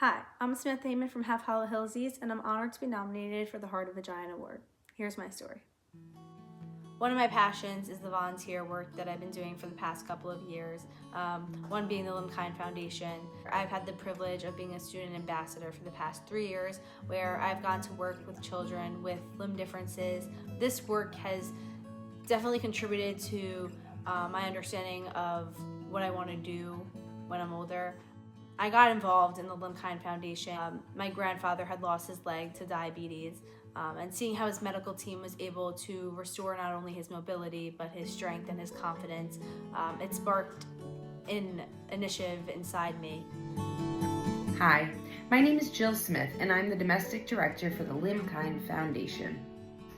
Hi, I'm Samantha Heyman from Half Hollow Hills East, and I'm honored to be nominated for the Heart of a Giant Award. Here's my story. One of my passions is the volunteer work that I've been doing for the past couple of years, one being the Limkind Foundation. I've had the privilege of being a student ambassador for the past 3 years, where I've gone to work with children with limb differences. This work has definitely contributed to my understanding of what I want to do when I'm older. I got involved in the Limkind Foundation. My grandfather had lost his leg to diabetes, and seeing how his medical team was able to restore not only his mobility, but his strength and his confidence, it sparked an initiative inside me. Hi, my name is Jill Smith, and I'm the Domestic Director for the Limkind Foundation.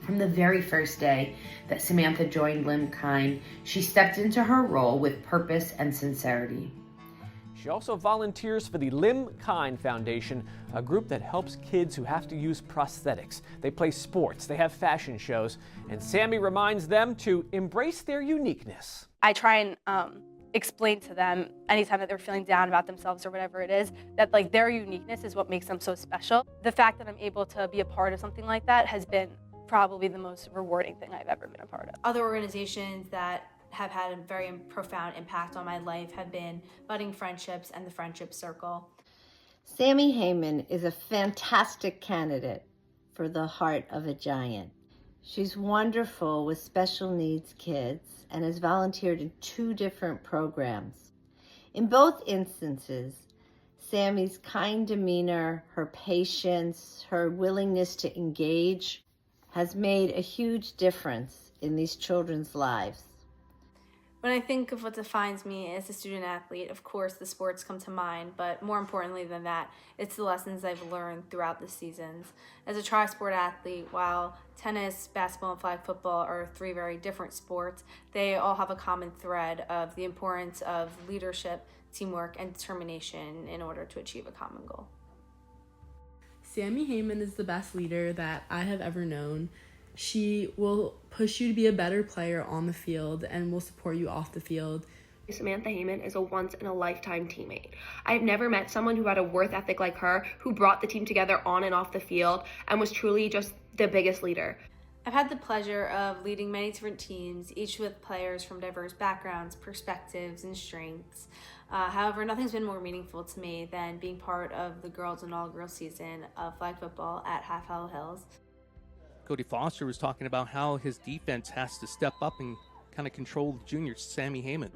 From the very first day that Samantha joined Limkind, she stepped into her role with purpose and sincerity. She also volunteers for the Limkind Foundation, a group that helps kids who have to use prosthetics. They play sports, they have fashion shows, and Sammy reminds them to embrace their uniqueness. I try and explain to them anytime that they're feeling down about themselves or whatever it is, that their uniqueness is what makes them so special. The fact that I'm able to be a part of something like that has been probably the most rewarding thing I've ever been a part of. Other organizations that have had a very profound impact on my life have been Budding Friendships and the Friendship Circle. Sammy Heyman is a fantastic candidate for the Heart of a Giant. She's wonderful with special needs kids and has volunteered in 2 different programs. In both instances, Sammy's kind demeanor, her patience, her willingness to engage has made a huge difference in these children's lives. When I think of what defines me as a student athlete, of course the sports come to mind, but more importantly than that, it's the lessons I've learned throughout the seasons. As a tri-sport athlete, while tennis, basketball, and flag football are 3 very different sports, they all have a common thread of the importance of leadership, teamwork, and determination in order to achieve a common goal. Sammy Heyman is the best leader that I have ever known. She will push you to be a better player on the field and will support you off the field. Samantha Heyman is a once-in-a-lifetime teammate. I've never met someone who had a work ethic like her, who brought the team together on and off the field, and was truly just the biggest leader. I've had the pleasure of leading many different teams, each with players from diverse backgrounds, perspectives, and strengths. However, nothing's been more meaningful to me than being part of the girls' inaugural season of flag football at Half Hollow Hills. Cody Foster was talking about how his defense has to step up and kind of control junior Sammy Heyman.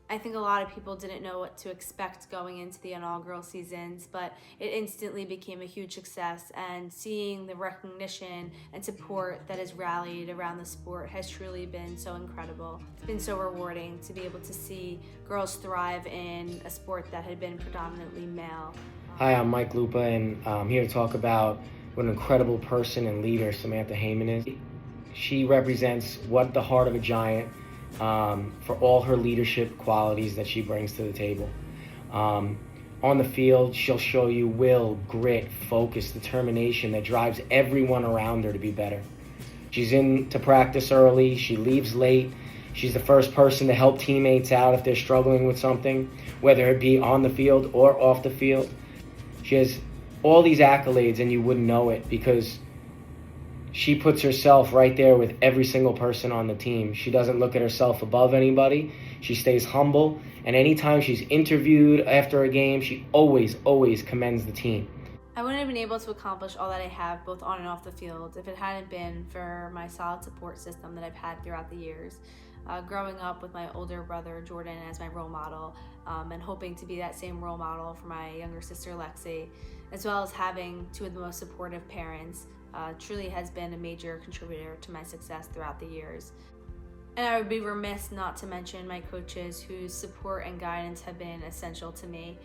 I think a lot of people didn't know what to expect going into the inaugural seasons, but it instantly became a huge success, and seeing the recognition and support that has rallied around the sport has truly been so incredible. It's been so rewarding to be able to see girls thrive in a sport that had been predominantly male. Hi, I'm Mike Lupa, and I'm here to talk about what an incredible person and leader Samantha Heyman is. She represents what the heart of a giant for all her leadership qualities that she brings to the table. On the field, she'll show you will, grit, focus, determination that drives everyone around her to be better. She's in to practice early, she leaves late, she's the first person to help teammates out if they're struggling with something, whether it be on the field or off the field. She has all these accolades and you wouldn't know it because she puts herself right there with every single person on the team. She doesn't look at herself above anybody. She stays humble, and anytime she's interviewed after a game, she always commends the team. I wouldn't have been able to accomplish all that I have both on and off the field if it hadn't been for my solid support system that I've had throughout the years. Growing up with my older brother Jordan as my role model, and hoping to be that same role model for my younger sister Lexi, as well as having 2 of the most supportive parents, truly has been a major contributor to my success throughout the years. And I would be remiss not to mention my coaches, whose support and guidance have been essential to me.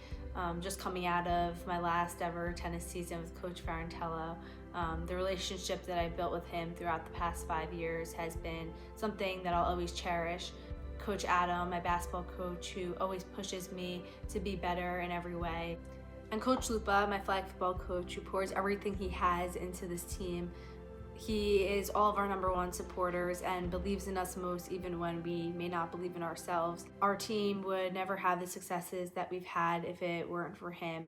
Just coming out of my last ever tennis season with Coach Farantello, the relationship that I built with him throughout the past 5 years has been something that I'll always cherish. Coach Adam, my basketball coach, who always pushes me to be better in every way. And Coach Lupa, my flag football coach, who pours everything he has into this team. He is all of our #1 supporters and believes in us most even when we may not believe in ourselves. Our team would never have the successes that we've had if it weren't for him.